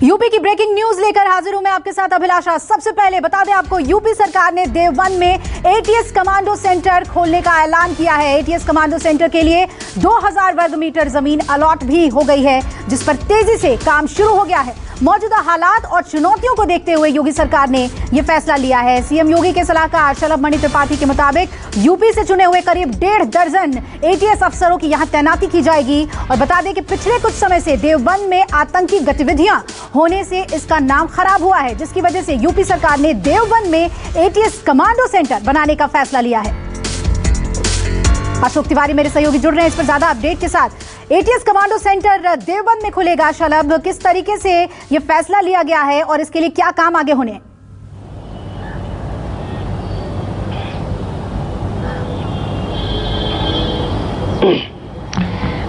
UP की breaking news लेकर हाजिर हूं मैं आपके साथ अभिलाषा। सबसे पहले बता दें आपको, यूपी सरकार ने देवबंद में एटीएस कमांडो सेंटर खोलने का ऐलान किया है। एटीएस कमांडो सेंटर के लिए 2000 वर्ग मीटर जमीन अलॉट भी हो गई है, जिस पर तेजी से काम शुरू हो गया है। मौजूदा हालात और चुनौतियों को देखते हुए योगी सरकार ने यह फैसला लिया है। सीएम योगी के सलाहकार शलभ मणि त्रिपाठी के मुताबिक यूपी से चुने हुए करीब 1.5 दर्जन एटीएस अफसरों की यहां तैनाती की जाएगी। और बता दें कि पिछले कुछ समय से देवबंद में आतंकी गतिविधियां होने से इसका नाम खराब हुआ है, जिसकी वजह से यूपी सरकार ने देवबंद में एटीएस कमांडो सेंटर बनाने का फैसला लिया है। अशोक तिवारी मेरे सहयोगी जुड़ रहे हैं इस पर ज्यादा अपडेट के साथ। एटीएस कमांडो सेंटर देवबंद में खुलेगा। शलभ, किस तरीके से यह फैसला लिया गया है और इसके लिए क्या काम आगे होने हैं?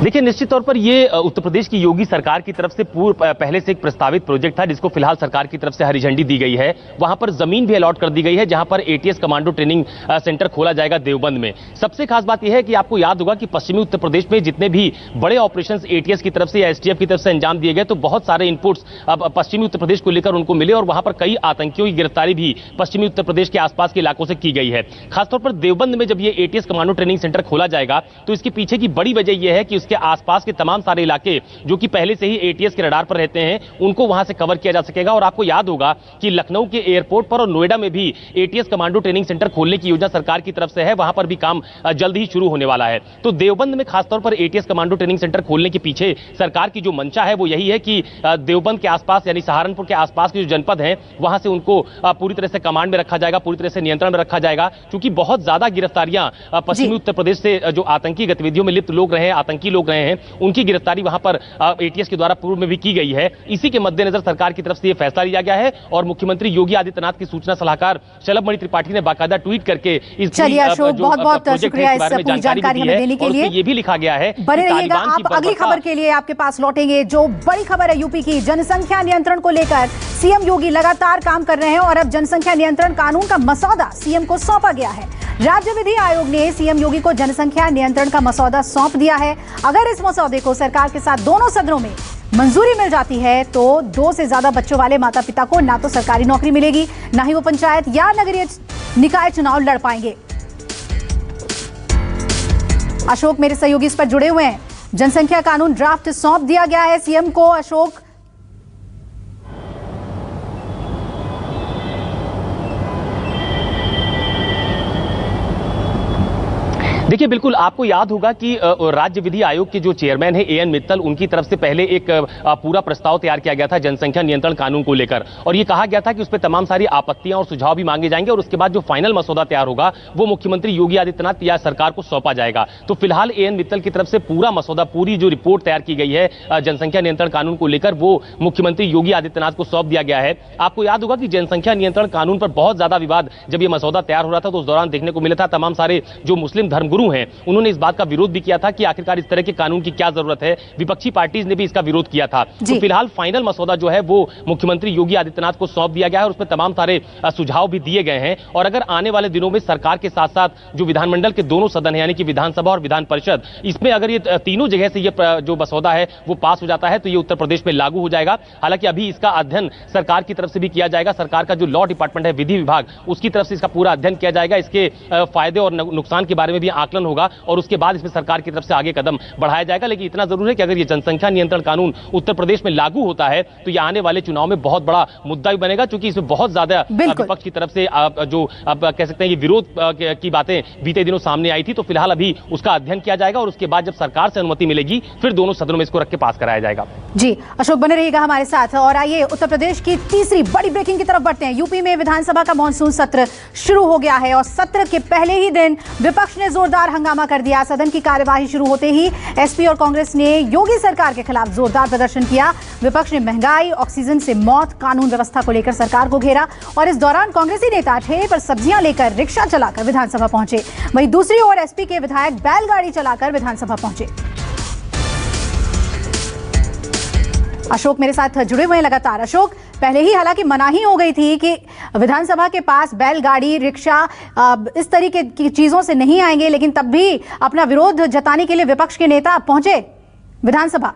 देखिए, निश्चित तौर पर ये उत्तर प्रदेश की योगी सरकार की तरफ से पहले से एक प्रस्तावित प्रोजेक्ट था, जिसको फिलहाल सरकार की तरफ से हरी झंडी दी गई है। वहां पर जमीन भी अलॉट कर दी गई है, जहां पर एटीएस कमांडो ट्रेनिंग सेंटर खोला जाएगा देवबंद में। सबसे खास बात यह है कि आपको याद होगा कि पश्चिमी उत्तर प्रदेश में जितने भी बड़े ऑपरेशन एटीएस की तरफ से या एसटीएफ की तरफ से अंजाम दिए गए, तो बहुत सारे इनपुट्स अब पश्चिमी उत्तर प्रदेश को लेकर उनको मिले और वहां पर कई आतंकियों की गिरफ्तारी भी पश्चिमी उत्तर प्रदेश के आसपास के इलाकों से की गई है। खासतौर पर देवबंद में जब ये एटीएस कमांडो ट्रेनिंग सेंटर खोला जाएगा, तो इसके पीछे की बड़ी वजह यह है कि उसके आसपास के तमाम सारे इलाके जो कि पहले से ही एटीएस के रडार पर रहते हैं, उनको वहां से कवर किया जा सकेगा। और आपको याद होगा कि लखनऊ के एयरपोर्ट पर और नोएडा में भी एटीएस कमांडो ट्रेनिंग सेंटर खोलने की योजना सरकार की तरफ से है। वहां पर भी काम जल्द ही शुरू होने वाला है। तो देवबंद में खासतौर पर एटीएस कमांडो ट्रेनिंग सेंटर खोलने के पीछे सरकार की जो मंशा है वो यही है कि देवबंद के आसपास यानी सहारनपुर के आसपास के जो जनपद हैं, वहां से उनको पूरी तरह से कमांड में रखा जाएगा, पूरी तरह से नियंत्रण में रखा जाएगा। क्योंकि बहुत ज्यादा गिरफ्तारियां पश्चिमी उत्तर प्रदेश से जो आतंकी गतिविधियों में लिप्त लोग रहे हैं, आतंकी लोग रहे हैं, उनकी गिरफ्तारी वहां पर एटीएस के द्वारा पूर्व में भी की गई है। इसी के मद्देनजर सरकार की तरफ से यह फैसला लिया गया है और मुख्यमंत्री योगी आदित्यनाथ की सूचना सलाहकार शलभ मणि त्रिपाठी ने बाकायदा ट्वीट करके इस बहुत शुक्रिया इस पूरी जानकारी हमें देने के लिए। ये भी लिखा गया है। बने रहिएगा, आप अगली खबर के लिए आपके पास लौटेंगे। जो बड़ी खबर है यूपी की, जनसंख्या नियंत्रण को लेकर सीएम योगी लगातार काम कर रहे हैं और अब जनसंख्या नियंत्रण कानून का मसौदा सीएम को सौंपा गया है। राज्य विधि आयोग ने सीएम योगी को जनसंख्या नियंत्रण का मसौदा सौंप दिया है। अगर इस मसौदे को सरकार के साथ दोनों सदनों में मंजूरी मिल जाती है तो 2 से ज्यादा बच्चों वाले माता पिता को ना तो सरकारी नौकरी मिलेगी, ना ही वो पंचायत या नगरीय निकाय चुनाव लड़ पाएंगे। अशोक मेरे सहयोगी इस पर जुड़े हुए हैं। जनसंख्या कानून ड्राफ्ट सौंप दिया गया है सीएम को। अशोक, देखिए, बिल्कुल आपको याद होगा कि राज्य विधि आयोग के जो चेयरमैन है एएन मित्तल, उनकी तरफ से पहले एक पूरा प्रस्ताव तैयार किया गया था जनसंख्या नियंत्रण कानून को लेकर। और ये कहा गया था कि उस पर तमाम सारी आपत्तियां और सुझाव भी मांगे जाएंगे और उसके बाद जो फाइनल मसौदा तैयार होगा वो मुख्यमंत्री योगी आदित्यनाथ या सरकार को सौंपा जाएगा। तो फिलहाल एएन मित्तल की तरफ से पूरा मसौदा, पूरी जो रिपोर्ट तैयार की गई है जनसंख्या नियंत्रण कानून को लेकर, वो मुख्यमंत्री योगी आदित्यनाथ को सौंप दिया गया है। आपको याद होगा कि जनसंख्या नियंत्रण कानून पर बहुत ज्यादा विवाद जब ये मसौदा तैयार हो रहा था तो उस दौरान देखने को मिला था तमाम सारे जो मुस्लिम धर्मगुरु हैं उन्होंने इस बात का विरोध भी किया था कि आखिरकार इस तरह के कानून की क्या जरूरत है। विपक्षी पार्टीज ने भी इसका विरोध किया था। तो फिलहाल फाइनल मसौदा जो है वो मुख्यमंत्री योगी आदित्यनाथ को सौंप दिया गया है और उसमें तमाम सारे सुझाव भी दिए गए हैं। और अगर आने वाले दिनों में सरकार के साथ साथ जो विधानमंडल के दोनों सदन है यानी कि विधानसभा और विधान परिषद, इसमें अगर ये तीनों जगह से ये जो मसौदा है वो पास हो जाता है तो ये उत्तर प्रदेश में लागू हो जाएगा। हालांकि अभी इसका अध्ययन सरकार की तरफ से भी किया जाएगा। सरकार का जो लॉ डिपार्टमेंट है, विधि विभाग, उसकी तरफ से इसका पूरा अध्ययन किया जाएगा। इसके फायदे और नुकसान के बारे में भी आकलन होगा और उसके बाद इसमें सरकार की तरफ से आगे कदम बढ़ाया जाएगा। लेकिन इतना जरूर है कि अगर ये जनसंख्या नियंत्रण कानून उत्तर प्रदेश में लागू होता है तो ये आने वाले चुनाव में बहुत बड़ा मुद्दा भी बनेगा, क्योंकि इसमें बहुत ज्यादा विपक्ष की तरफ से जो अब कह सकते हैं ये विरोध की बातें बीते दिनों सामने आई थी। तो फिलहाल अभी उसका अध्ययन किया जाएगा और उसके बाद जब सरकार से अनुमति मिलेगी फिर दोनों सदनों में इसको रख के पास कराया जाएगा। जी अशोक, बने रहिएगा हमारे साथ। और आइए उत्तर प्रदेश की तीसरी बड़ी ब्रेकिंग की तरफ बढ़ते हैं। यूपी में विधानसभा का मॉनसून सत्र शुरू हो गया है और सत्र के पहले ही दिन विपक्ष ने जोरदार हंगामा कर दिया। सदन की कार्यवाही शुरू होते ही एसपी और कांग्रेस ने योगी सरकार के खिलाफ जोरदार प्रदर्शन किया। विपक्ष ने महंगाई, ऑक्सीजन से मौत, कानून व्यवस्था को लेकर सरकार को घेरा और इस दौरान कांग्रेसी नेता ठेले पर सब्जियां लेकर रिक्शा चलाकर विधानसभा पहुंचे। वहीं दूसरी ओर एसपी के विधायक बैलगाड़ी चलाकर विधानसभा पहुंचे। अशोक मेरे साथ जुड़े हुए हैं लगातार। अशोक, पहले ही हालांकि मनाही हो गई थी कि विधानसभा के पास बैलगाड़ी, रिक्शा इस तरीके की चीजों से नहीं आएंगे, लेकिन तब भी अपना विरोध जताने के लिए विपक्ष के नेता पहुंचे विधानसभा।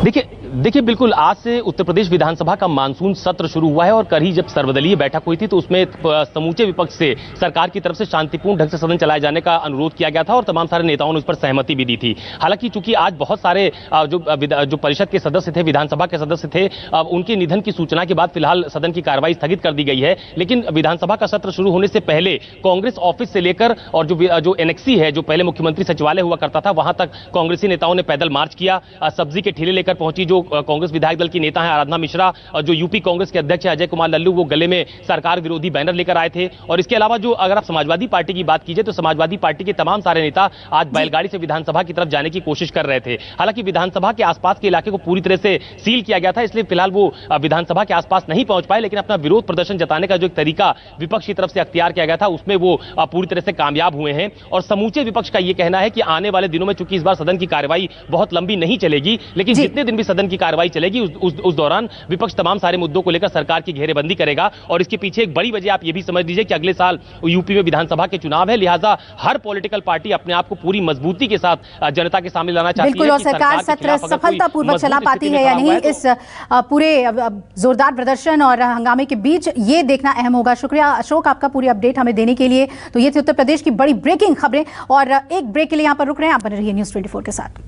देखिए बिल्कुल आज से उत्तर प्रदेश विधानसभा का मानसून सत्र शुरू हुआ है और कल ही जब सर्वदलीय बैठक हुई थी तो उसमें समूचे विपक्ष से सरकार की तरफ से शांतिपूर्ण ढंग से सदन चलाए जाने का अनुरोध किया गया था और तमाम सारे नेताओं ने उस पर सहमति भी दी थी। हालांकि चूंकि आज बहुत सारे जो परिषद के सदस्य थे, विधानसभा के सदस्य थे, उनके निधन की सूचना के बाद फिलहाल सदन की कार्रवाई स्थगित कर दी गई है। लेकिन विधानसभा का सत्र शुरू होने से पहले कांग्रेस ऑफिस से लेकर और जो एनेक्सी है, जो पहले मुख्यमंत्री सचिवालय हुआ करता था, वहां तक कांग्रेसी नेताओं ने पैदल मार्च किया। सब्जी के ठेले लेकर पहुंची जो कांग्रेस विधायक दल की नेता है आराधना मिश्रा, जो यूपी कांग्रेस के अध्यक्ष है अजय कुमार लल्लू, वो गले में सरकार विरोधी बैनर लेकर आए थे। और इसके अलावा जो अगर आप समाजवादी पार्टी की बात कीजिए तो समाजवादी पार्टी के तमाम सारे नेता आज बैलगाड़ी से विधानसभा की तरफ जाने की कोशिश कर रहे थे। हालांकि विधानसभा के आसपास के इलाके को पूरी तरह से सील किया गया था, इसलिए फिलहाल वो विधानसभा के आसपास नहीं पहुंच पाए। लेकिन अपना विरोध प्रदर्शन जताने का जो एक तरीका विपक्ष की तरफ से अख्तियार किया गया था उसमें वो पूरी तरह से कामयाब हुए हैं। और समूचे विपक्ष का यह कहना है कि आने वाले दिनों में चूंकि इस बार सदन की कार्रवाई बहुत लंबी नहीं चलेगी, लेकिन जितने दिन भी सदन की कार्रवाई चलेगी उस दौरान विपक्ष तमाम सारे मुद्दों को लेकर सरकार की घेरेबंदी करेगा। और इसके पीछे एक बड़ी वजह आप ये भी समझ लीजिए कि अगले साल यूपी में विधानसभा के चुनाव है, लिहाजा हर पॉलिटिकल पार्टी अपने आप को पूरी मजबूती के साथ जनता के सामने लाना चाहती है। बिल्कुल, और सरकार सत्र सफलतापूर्वक चला पाती है या नहीं, इस पूरे जोरदार प्रदर्शन और हंगामे के बीच ये देखना अहम होगा। शुक्रिया अशोक आपका पूरी अपडेट हमें देने के लिए। तो ये थी उत्तर प्रदेश की बड़ी ब्रेकिंग खबरें और एक ब्रेक के लिए यहां पर रुक रहे हैं। आप बने रहिए न्यूज़ 24 के साथ।